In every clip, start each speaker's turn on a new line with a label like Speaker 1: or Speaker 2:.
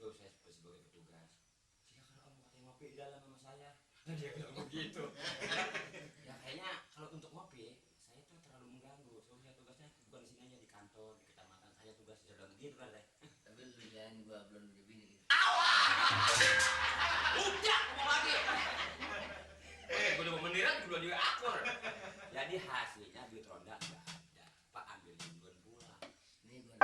Speaker 1: Tuh saya sebagai petugas. Jika kalau kamu katanya ngopi di dalam sama saya, dan dia bilang begitu. Ya kayaknya kalau untuk ngopi, saya tuh terlalu mengganggu. Soalnya tugasnya bukan di sini aja, di kantor, di kecamatan. Saya tugas di dalam gitu kan deh.
Speaker 2: Tapi lu jangan gua belum punya bini gitu.
Speaker 1: Udah, mau lagi. Gue udah mau mendirat, gue udah akur. Jadi hasilnya duit ronda nggak ada. Pak ambil duluan pulang.
Speaker 2: Nih gua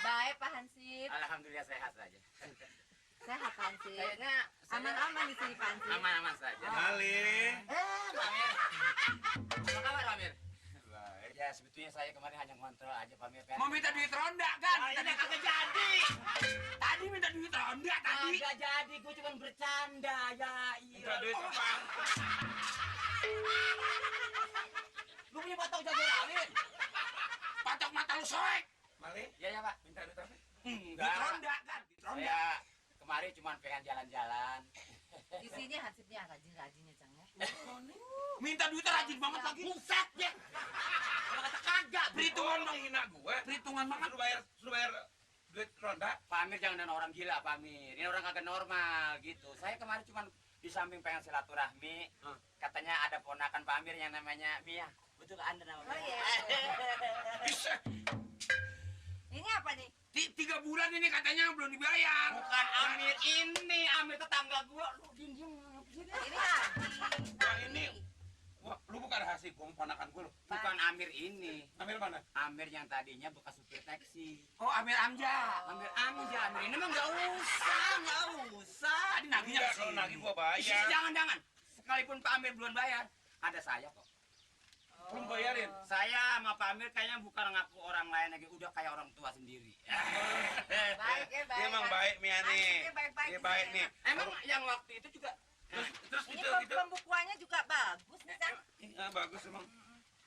Speaker 3: Baik Pak Hansip.
Speaker 1: Alhamdulillah sehat saja.
Speaker 3: Sehat Pak Hansip.
Speaker 1: Kayaknya
Speaker 3: Aman-aman di sini Pak Hansip.
Speaker 1: aman-aman saja.
Speaker 4: Mali.
Speaker 1: Pak Amir. Apa kabar Pak Amir?
Speaker 4: Baik.
Speaker 1: Ya sebetulnya saya kemarin hanya ngontrol aja Pak Amir kan.
Speaker 4: Mau minta duit ronda kan? Tadi kagak jadi. Tadi minta duit ronda tadi.
Speaker 1: Kagak jadi, gue cuma bercanda ya.
Speaker 4: Minta duit apa?
Speaker 1: Lu punya patok jago rawit?
Speaker 4: Patok mata lu soek. Mali.
Speaker 1: Iya ya Pak.
Speaker 4: Minta duit apa?
Speaker 1: Enggak.
Speaker 4: Duit ronda kan? Duit ronda.
Speaker 1: Saya kemarin cuma pengen jalan-jalan.
Speaker 3: Di sini Hansipnya rajin-rajinnya Cang ya.
Speaker 4: Minta duit rajin banget lagi.
Speaker 1: Buset ya. Kalau kata kagak.
Speaker 4: Perhitungan bang hina gue. Perhitungan banget. Suruh bayar duit ronda.
Speaker 1: Pak Amir jangan dan orang gila Pak Amir. Ini orang kagak normal gitu. Saya kemarin cuma di samping pengen silaturahmi. Katanya ada ponakan Pak Amir yang namanya Mia. Betul Anda namanya?
Speaker 3: Oh iya.
Speaker 4: Bisa.
Speaker 3: Ini apa nih?
Speaker 4: 3 bulan ini katanya belum dibayar.
Speaker 1: Bukan Amir ini, Amir tetangga gua. Lu diem-diem.
Speaker 3: Ini Haji.
Speaker 4: Yang ini. Wah, lu bukan rahasia gue, ponakan gue lu.
Speaker 1: Bukan Amir ini.
Speaker 4: Ambil mana?
Speaker 1: Amir yang tadinya bekas supir taksi.
Speaker 4: Oh, Amir Amja.
Speaker 1: Amir Amja, Amir ini mah nggak usah.
Speaker 4: Tadi nagihnya
Speaker 1: Iya,
Speaker 4: kalau
Speaker 1: sih.
Speaker 4: nagih gua bayar.
Speaker 1: Jangan. Sekalipun Pak Amir belum bayar, ada saya kok.
Speaker 4: Belum bayarin.
Speaker 1: Saya sama Pak Amir kayaknya bukan ngaku orang lain lagi, udah kayak orang tua sendiri.
Speaker 3: Baik ya, baik.
Speaker 4: Dia emang baik Mia nih.
Speaker 3: Hansipnya baik-baik.
Speaker 4: Dia
Speaker 3: di
Speaker 4: baik
Speaker 3: sini.
Speaker 4: nih.
Speaker 1: Emang yang waktu itu juga.
Speaker 4: Terus
Speaker 3: Ini
Speaker 4: gitu.
Speaker 3: pembukuannya juga bagus nih Cang.
Speaker 4: Bagus emang.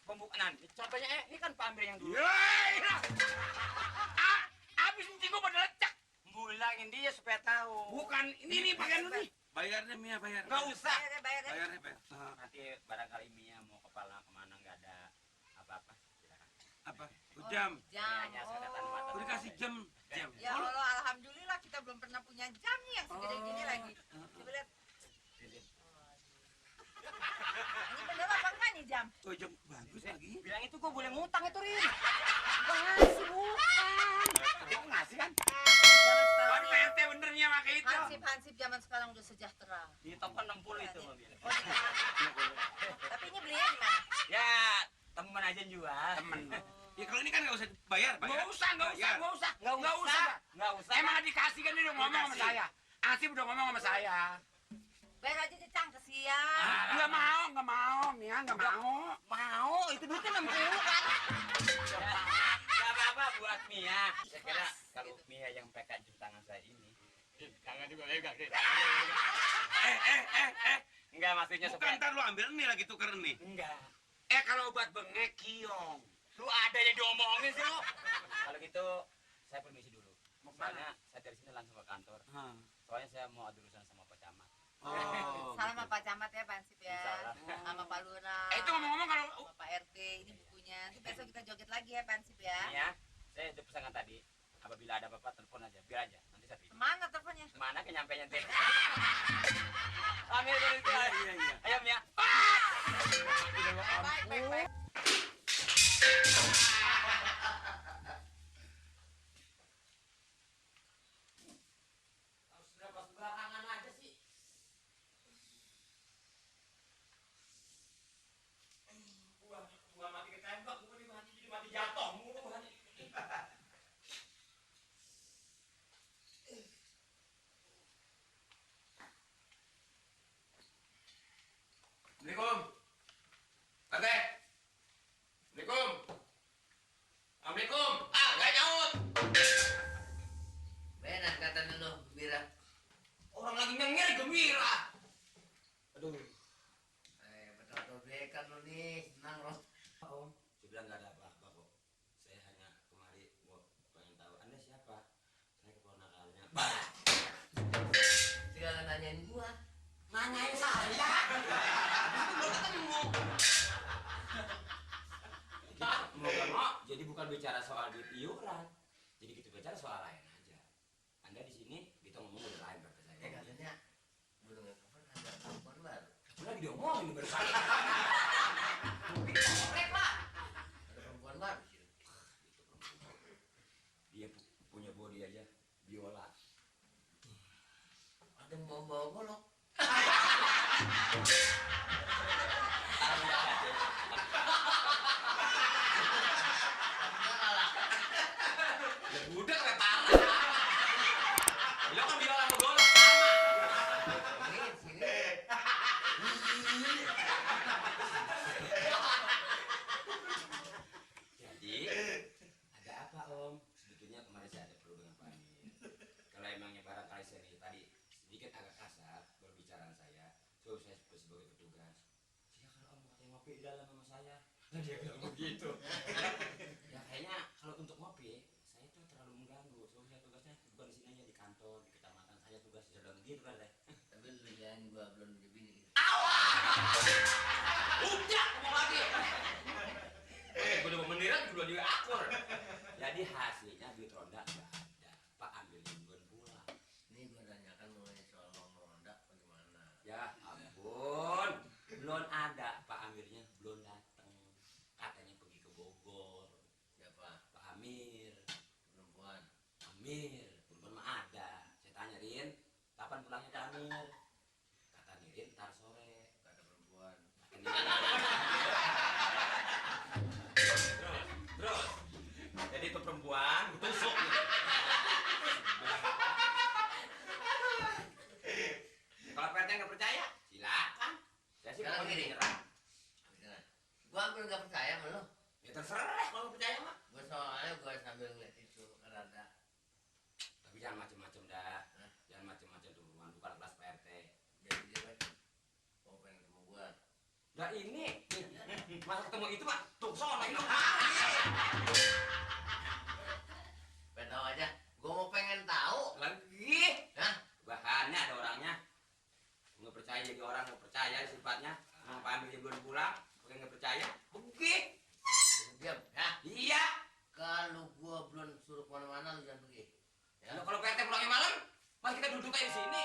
Speaker 1: Pembukaan. Contohnya ini kan Pak Amir yang dulu.
Speaker 4: Yeay! Abis nanti gua pada lecak.
Speaker 1: Bulangin dia supaya tahu.
Speaker 4: Bukan ini nih pakaian lu nih. Bayarnya Mia, bayar.
Speaker 1: Nggak usah.
Speaker 3: Bayar ya.
Speaker 4: Bayarnya, bayar.
Speaker 1: Nanti barangkali Mia mau kemana nggak ada apa-apa. Silakan.
Speaker 4: Apa? Jam.
Speaker 3: Jam.
Speaker 1: Hanya sekedar mata.
Speaker 4: Udah kasih jam. Jam.
Speaker 3: Ya Allah, alhamdulillah kita belum pernah punya jam nih yang segede gini lagi. Coba lihat. Ini bener apa enggak nih jam?
Speaker 4: Oh, jam bagus lagi.
Speaker 1: Bilang itu gue boleh ngutang itu Rin.
Speaker 3: Ngasih bukan.
Speaker 1: Kamu ngasih kan?
Speaker 3: Zaman
Speaker 4: Oh,
Speaker 3: sekarang
Speaker 4: ini
Speaker 3: nih,
Speaker 4: PRT benernya pakai itu.
Speaker 3: hansip zaman sekarang udah sejahtera.
Speaker 1: Di toko 60 itu mobil.
Speaker 3: Oh, tapi ini belinya di mana?
Speaker 1: Ya, teman aja yang jual.
Speaker 4: Temen. Ya kalau ini kan nggak usah bayar, bayar.
Speaker 1: Nggak usah.
Speaker 4: Nggak usah.
Speaker 1: Emang
Speaker 4: dikasih kan dia udah ngomong sama
Speaker 1: Dikasih.
Speaker 4: saya. Asif udah ngomong sama saya.
Speaker 3: Bayar aja cecang kesian.
Speaker 4: Nggak mau, Mia, nggak mau.
Speaker 1: mau, itu duitnya 60 kan. Ya apa-apa buat Mia. Saya kira kalau Mia yang pekat jam tangan saya ini.
Speaker 4: Kagak juga, enggak.
Speaker 1: Enggak maksudnya
Speaker 4: Bukan,
Speaker 1: supaya.
Speaker 4: ntar lu ambil nih lagi tuker nih.
Speaker 1: Enggak.
Speaker 4: Kalau obat bengek, kiong.
Speaker 1: Lu ada yang diomongin sih lu. Kalau gitu saya permisi dulu. Soalnya saya dari sini langsung ke kantor. Soalnya saya mau ada urusan sama Pak Camat.
Speaker 3: Salam sama Pak Camat ya, Pak Ansip ya.
Speaker 1: Insyaallah.
Speaker 3: Sama Pak Lurah.
Speaker 4: Itu ngomong-ngomong kalau
Speaker 3: sama Pak RT, ini bukunya. Nanti besok kita joget lagi ya, Pak Ansip ya.
Speaker 1: Ya, saya udah pesankan tadi. Apabila ada apa-apa telepon aja, biar aja. Nanti saya pilih.
Speaker 3: Kemana teleponnya?
Speaker 1: Mana kenyampainya nanti? Ambil dari itu.
Speaker 4: Iya.
Speaker 1: Ayo Mia.
Speaker 3: Baik.
Speaker 1: Harus belakangan aja sih. Gua mati ketembak, gua mati jatuh mulu.
Speaker 4: Assalamualaikum. Oke. Assalamualaikum. Assalamualaikum. Nggak nyaut.
Speaker 2: Benar kata lu, Bira.
Speaker 1: Orang lagi nyengir gembira. Aduh.
Speaker 2: Betul-betul bekan lu nih, senang loh.
Speaker 1: Om, saya bilang nggak ada apa-apa kok. Saya hanya kemari mau pengen tahu Anda siapa. Saya keponakannya. Bah,
Speaker 2: Tinggal nanyain gua.
Speaker 1: nanyain saya. Itu belum ketemu. Mau jadi bukan bicara soal duit iuran. Jadi kita bicara soal lain aja. Anda di sini kita ngomong udah lain kata saya.
Speaker 2: Katanya belum kapan ada telepon baru.
Speaker 1: Lagi diomongin baru saya.
Speaker 2: Ada perempuan baru sih.
Speaker 1: Dia punya body aja biola.
Speaker 2: Ada yang bawa golok.
Speaker 1: Ya udah kayak parah. Dia kan biola sama golok sama.
Speaker 2: Sini.
Speaker 1: Jadi ada apa Om? Sebetulnya kemarin saya ada perlu dengan Pak Amir. Kalau emangnya barangkali saya nih tadi sedikit agak kasar berbicaraan saya, so saya sebagai petugas. Jika kalau Om katanya ngopi di dalam sama saya, nah dia bilang begitu. Ya kayaknya kalau untuk ngopi saya itu terlalu mengganggu. So saya tugasnya bukan di sini aja di kantor, di kecamatan saya tugas sedang gitu kan deh.
Speaker 2: Tapi lu jangan gua belum punya bini gitu.
Speaker 1: Udah ngomong lagi. Gue udah mau meniran juga dia akur. Jadi hasilnya duit ronda nggak ada. Pak ambil duluan pulang.
Speaker 2: Ini gua tanyakan mulai soal ngomong ronda bagaimana.
Speaker 1: Ya ampun, belum ada Pak Amirnya belum datang. Katanya pergi ke Bogor.
Speaker 2: Siapa?
Speaker 1: Pak Amir,
Speaker 2: Perempuan.
Speaker 1: Amir, belum ada. Saya tanya Rin, kapan pulangnya Pak Amir? Kata Rin, ntar sore.
Speaker 2: Gak ada perempuan.
Speaker 1: Terus, jadi itu perempuan, tusuk gitu. Kalau Pak RT nggak percaya, silakan. Saya sih
Speaker 2: Sekarang
Speaker 1: pokoknya
Speaker 2: gini.
Speaker 1: nyerah.
Speaker 2: Beneran. Gua hampir gak percaya sama lu.
Speaker 1: Ya terserah kalau percaya mah.
Speaker 2: Gua soalnya gua sambil ngeliat itu rada.
Speaker 1: Tapi jangan macem-macem dah.
Speaker 2: Hah?
Speaker 1: Jangan macem-macem tuh, bukan kelas Pak RT.
Speaker 2: Jadi dia baik. Mau pengen ketemu gua.
Speaker 1: Nah ini, masa ketemu itu mah tuh sono itu.
Speaker 2: Pengen tahu aja. Gua mau pengen tahu.
Speaker 1: Lagi,
Speaker 2: Hah?
Speaker 1: bahannya ada orangnya. orang mau percaya sifatnya, mau ambil belum pulang, pakai nggak percaya, pergi.
Speaker 2: Diam, ya.
Speaker 1: Iya.
Speaker 2: Kalau gua belum suruh kemana-mana, lu jangan pergi. Ya.
Speaker 1: Kalau PT pulangnya malam, mas kita duduk kayak di sini.